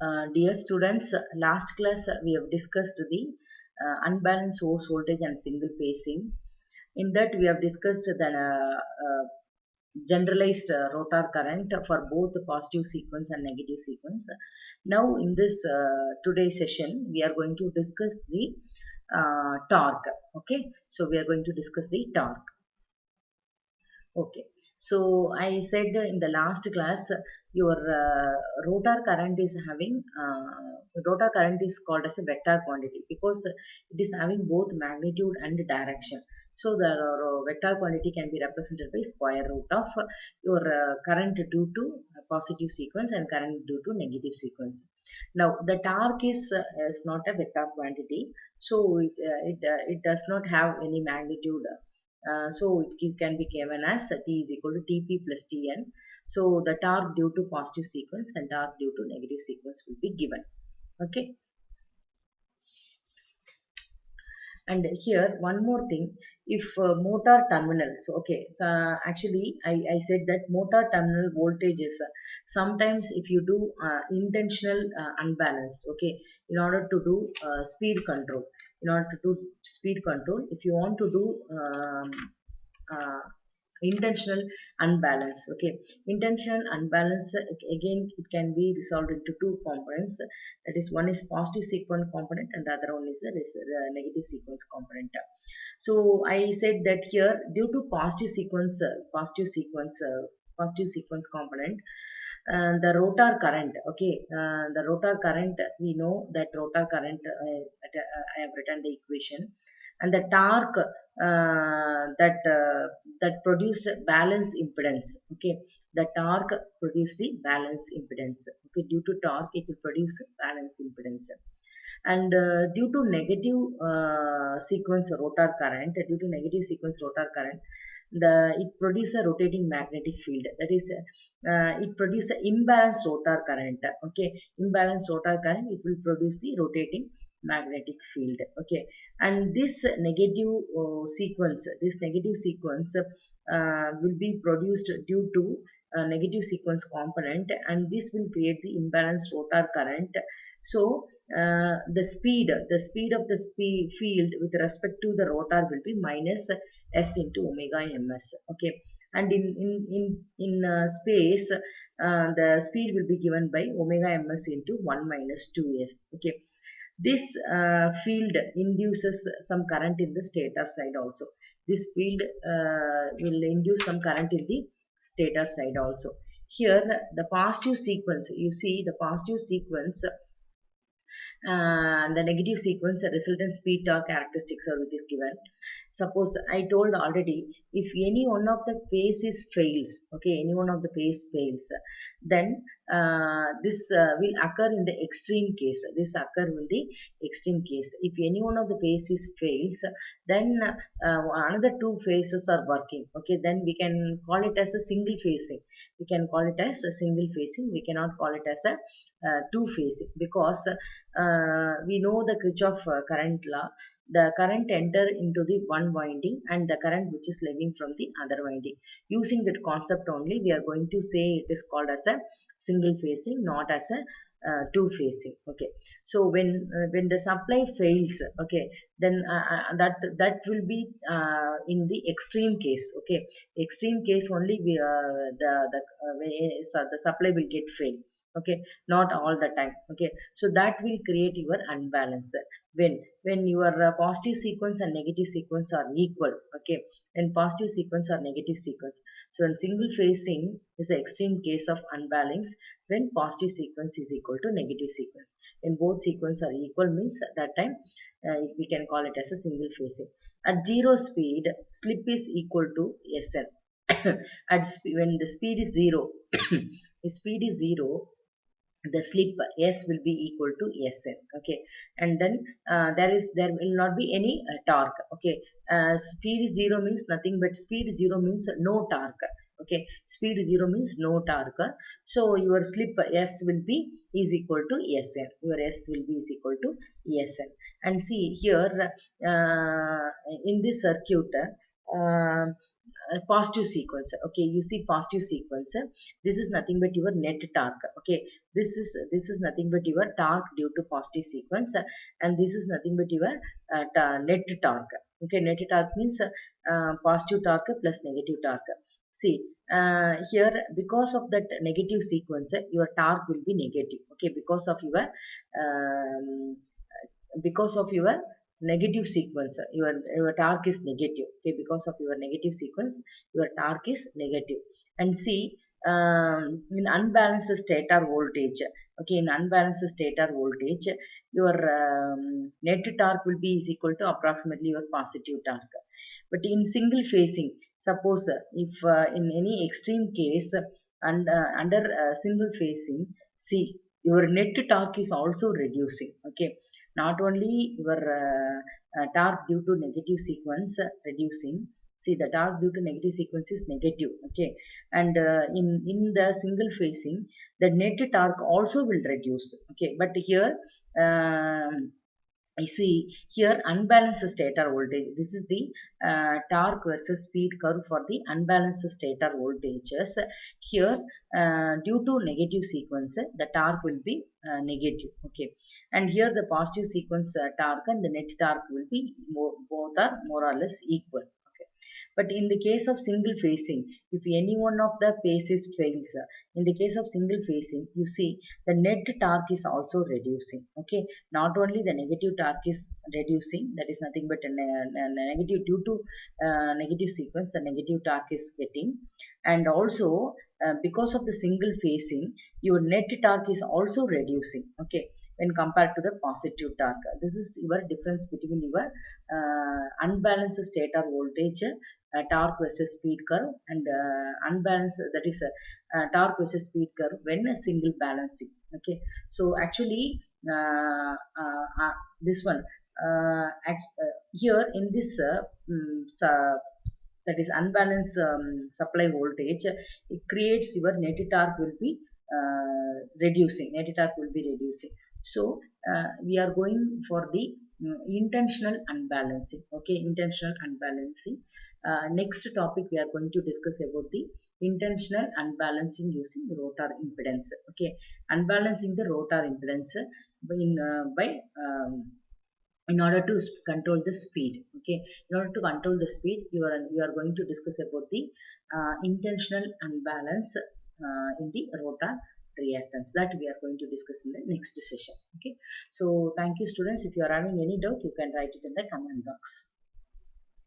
Dear students, last class we have discussed the unbalanced source voltage and single phasing. In that we have discussed the generalized rotor current for both positive sequence and negative sequence. Now in this today's session we are going to discuss the torque. Okay, so we are going to discuss the torque. Okay, so I said in the last class your rotor current is having rotor current is called as a vector quantity because it is having both magnitude and direction. So the vector quantity can be represented by square root of your current due to positive sequence and current due to negative sequence. Now the torque is not a vector quantity, so it does not have any magnitude, so it can be given as T is equal to Tp plus Tn. So the torque due to positive sequence and torque due to negative sequence will be given. Okay. And here one more thing, if motor terminals, okay, so actually I said that motor terminal voltage is sometimes if you do intentional unbalanced, okay, in order to do speed control, if you want to do uh, intentional unbalance, okay, intentional unbalance, again it can be resolved into two components, that is one is positive sequence component and the other one is a negative sequence component. So I said that here due to positive sequence component, the rotor current, okay, the rotor current, we know that rotor current, I have written the equation, and the torque that produce balance impedance, okay, the torque produce the balance impedance, okay, due to torque it will produce balance impedance. And due to negative sequence rotor current, it produces a rotating magnetic field, that is it produces a imbalanced rotor current, okay, imbalanced rotor current, it will produce the rotating magnetic field, okay. And this negative sequence will be produced due to negative sequence component, and this will create the imbalanced rotor current. So the speed of the field with respect to the rotor will be minus s into omega ms, okay. And in space, the speed will be given by omega ms into 1 minus 2s, okay. This field induces some current in the stator side also. This field will induce some current in the stator side also. Here the positive sequence, you see the positive sequence, the negative sequence, the resultant speed torque characteristics are which is given. Suppose I told already, if any one of the phases fails, okay, any one of the phase fails, then this will occur in the extreme case. This occur in the extreme case. If any one of the phases fails, then another two phases are working. Okay, then we can call it as a single phasing. We can call it as a single phasing. We cannot call it as a two phasing, because we know the Kirchhoff current law. The current enter into the one winding and the current which is leaving from the other winding. Using that concept only, we are going to say it is called as a single phasing, not as a two phasing, okay. So when the supply fails, okay, then that will be in the extreme case, okay. Extreme case only we the supply will get failed, okay, not all the time, okay. So that will create your unbalance when your positive sequence and negative sequence are equal, okay, when positive sequence or negative sequence. So in single phasing is the extreme case of unbalance, when positive sequence is equal to negative sequence. When both sequence are equal means at that time we can call it as a single phasing. At zero speed, slip is equal to Sn. When the speed is zero, the speed is zero, the slip S will be equal to Sn, okay. And then there will not be any torque, okay. Speed is zero means nothing but speed zero means no torque, okay. Speed zero means no torque. So your slip S will be is equal to Sn, your S will be is equal to Sn. And see here, in this circuit, uh, positive sequence, okay, you see positive sequence, this is nothing but your net torque, okay. this is nothing but your torque due to positive sequence, and this is nothing but your net torque. Okay, net torque means positive torque plus negative torque. See, here because of that negative sequence, your torque will be negative. Okay, because of your negative sequence, your torque is negative. Okay, because of your negative sequence, your torque is negative. And see, in unbalanced stator voltage, okay, in unbalanced stator voltage, your net torque will be is equal to approximately your positive torque. But in single phasing, suppose if in any extreme case, and under single phasing, see, your net torque is also reducing. Okay, not only your torque due to negative sequence reducing. See, the torque due to negative sequence is negative. Okay, and in the single phasing, the net torque also will reduce. Okay, but here you see here unbalanced stator voltage. This is the torque versus speed curve for the unbalanced stator voltages. Here, due to negative sequence, the torque will be negative. Okay, and here the positive sequence torque and the net torque will be both are more or less equal. Okay, but in the case of single phasing, if any one of the phases fails, in the case of single phasing, you see the net torque is also reducing. Okay, not only the negative torque is reducing, that is nothing but a negative due to negative sequence, the negative torque is getting, and also because of the single phasing, your net torque is also reducing. Okay, when compared to the positive torque, this is your difference between your unbalanced stator voltage torque versus speed curve, and unbalanced, that is torque versus speed curve when a single balancing. Okay, so actually this one here in this that is unbalanced supply voltage, it creates your net torque will be reducing. Net torque will be reducing. So we are going for the intentional unbalancing. Okay, intentional unbalancing. Next topic we are going to discuss about the intentional unbalancing using rotor impedance. Okay, unbalancing the rotor impedance by in order to control the speed. Okay, in order to control the speed, you are going to discuss about the intentional unbalance in the rotor reactance, that we are going to discuss in the next session. Okay, so thank you students. If you are having any doubt, you can write it in the comment box.